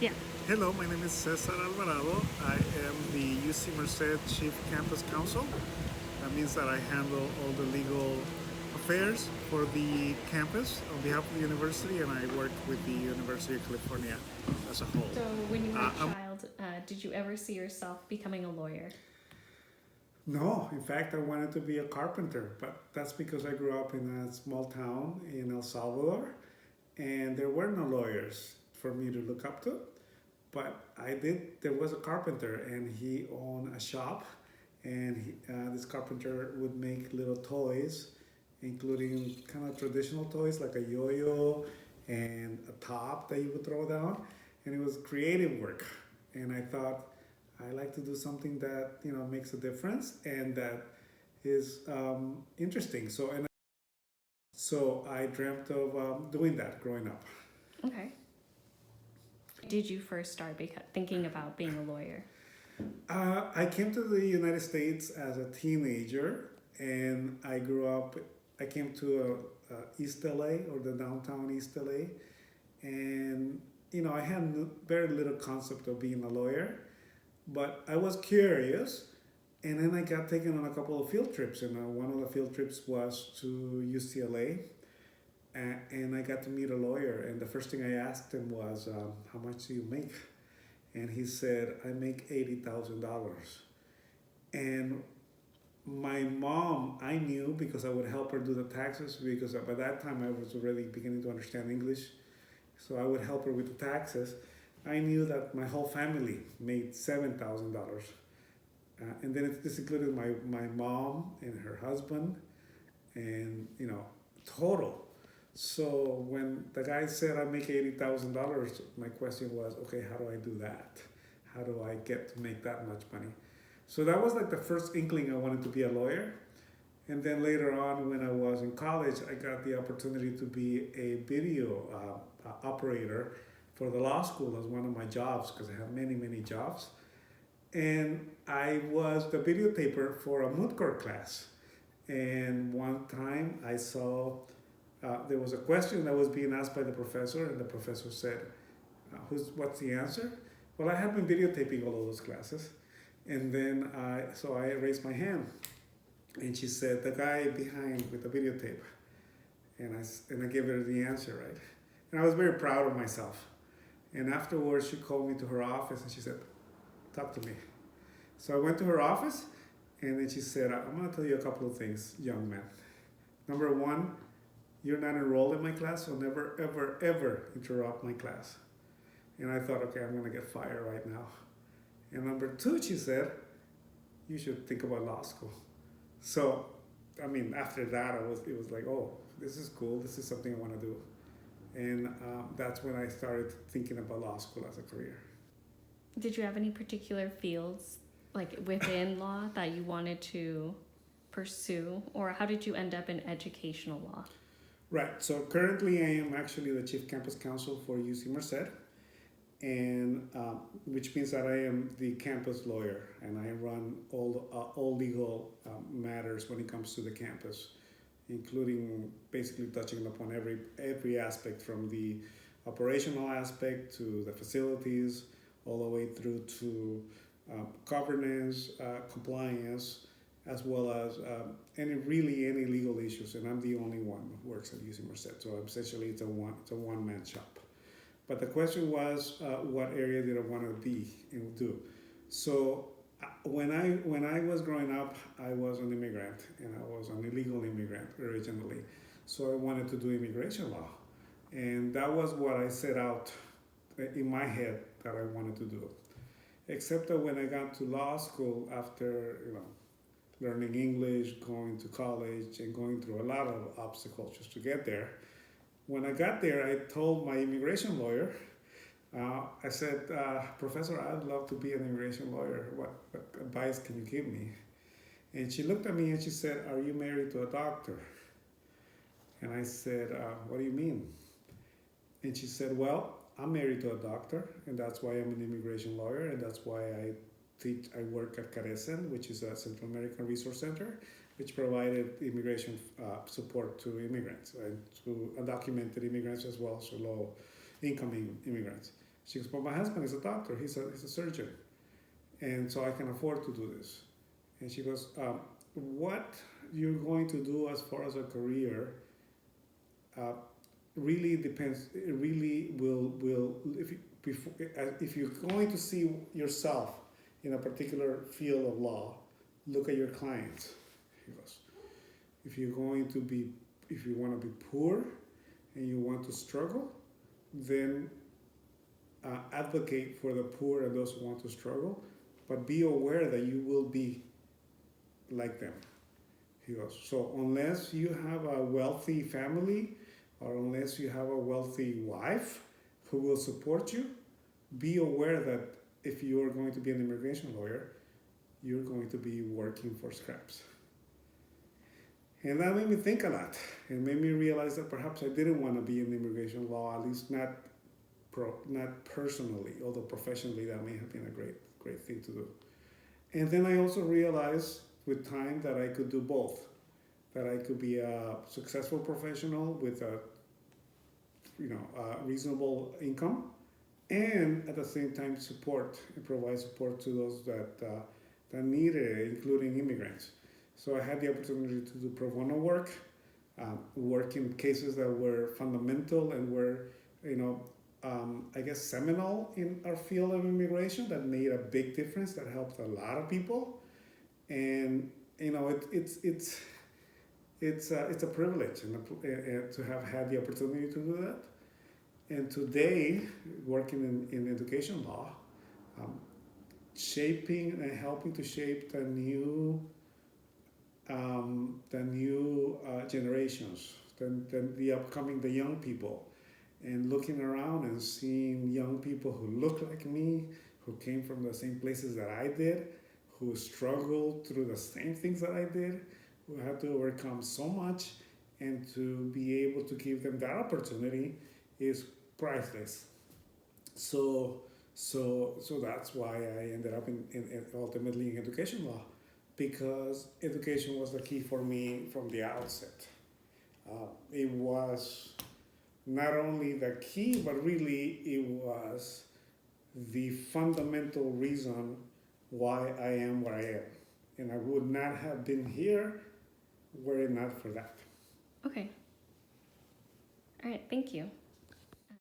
Yeah. Hello, my name is Cesar Alvarado. I am the UC Merced Chief Campus Counsel. That means that I handle all the legal affairs for the campus on behalf of the university, and I work with the University of California as a whole. So when you were a I'm child, did you ever see yourself becoming a lawyer? No, in fact, I wanted to be a carpenter, but that's because I grew up in a small town in El Salvador, and there were no lawyers for me to look up to. But I did. There was a carpenter, and he owned a shop, and this carpenter would make little toys, including kind of traditional toys like a yo-yo and a top that you would throw down, and it was creative work. And I thought I like to do something that makes a difference and that is interesting. So I dreamt of doing that growing up. Okay. Did you first start thinking about being a lawyer? I came to the United States as a teenager, and I grew up. I came to East LA, or the downtown East LA, and I had very little concept of being a lawyer, but I was curious, and then I got taken on a couple of field trips, and one of the field trips was to UCLA, and I got to meet a lawyer, and the first thing I asked him was, "How much do you make?" And he said, "I make $80,000." And my mom, I knew because I would help her do the taxes, because by that time I was already beginning to understand English. So I would help her with the taxes. I knew that my whole family made $7,000. And then this included my mom and her husband, and total. So when the guy said I make $80,000, my question was, okay, how do I do that? How do I get to make that much money? So that was like the first inkling I wanted to be a lawyer. And then later on, when I was in college, I got the opportunity to be a video operator for the law school as one of my jobs, because I have many, many jobs. And I was the videotaper for a moot court class. And one time I saw there was a question that was being asked by the professor, and the professor said, what's the answer? Well, I have been videotaping all of those classes. And then so I raised my hand, and she said, the guy behind with the videotape. And I gave her the answer, right? And I was very proud of myself. And afterwards, she called me to her office, and she said, talk to me. So I went to her office, and then she said, I'm going to tell you a couple of things, young man. Number one, you're not enrolled in my class, so never, ever, ever interrupt my class. And I thought, okay, I'm going to get fired right now. And number two, she said, you should think about law school. So, after that, it was like, oh, this is cool. This is something I want to do. And that's when I started thinking about law school as a career. Did you have any particular fields, like within law, that you wanted to pursue? Or how did you end up in educational law? Right. So currently, I am actually the Chief Campus Counsel for UC Merced, and which means that I am the campus lawyer, and I run all legal matters when it comes to the campus, including basically touching upon every aspect, from the operational aspect to the facilities, all the way through to governance, compliance, as well as any legal issues. And I'm the only one who works at UC Merced, so essentially it's a one-man shop. But the question was, what area did I want to be and do? So when I was growing up, I was an immigrant, and I was an illegal immigrant originally. So I wanted to do immigration law, and that was what I set out in my head that I wanted to do. Except that when I got to law school, after learning English, going to college, and going through a lot of obstacles just to get there, when I got there, I told my immigration lawyer, I said, Professor, I'd love to be an immigration lawyer. What advice can you give me? And she looked at me and she said, are you married to a doctor? And I said, what do you mean? And she said, well, I'm married to a doctor, and that's why I'm an immigration lawyer, and that's why I work at Carecen, which is a Central American Resource Center, which provided immigration support to immigrants and to undocumented immigrants, as well as low-income immigrants. She goes, but my husband is a doctor. He's a surgeon. And so I can afford to do this. And she goes, what you're going to do as far as a career really depends. It really will if you're going to see yourself in a particular field of law, look at your clients. He goes, if you want to be poor and you want to struggle, then advocate for the poor and those who want to struggle, but be aware that you will be like them. He goes, so unless you have a wealthy family or unless you have a wealthy wife who will support you, be aware that if you are going to be an immigration lawyer, you're going to be working for scraps. And that made me think a lot. It made me realize that perhaps I didn't want to be in immigration law, at least not personally, although professionally that may have been a great thing to do. And then I also realized with time that I could do both, that I could be a successful professional with a reasonable income, and at the same time provide support to those that need it, including immigrants. So I had the opportunity to do pro bono work, work in cases that were fundamental and were, I guess seminal in our field of immigration, that made a big difference, that helped a lot of people. And it's a privilege to have had the opportunity to do that. And today, working in education law, shaping and helping to shape the new generations, the young people, and looking around and seeing young people who look like me, who came from the same places that I did, who struggled through the same things that I did, who had to overcome so much, and to be able to give them that opportunity is priceless. So that's why I ended up ultimately in education law, because education was the key for me from the outset. It was not only the key, but really it was the fundamental reason why I am where I am. And I would not have been here were it not for that. Okay. All right, thank you.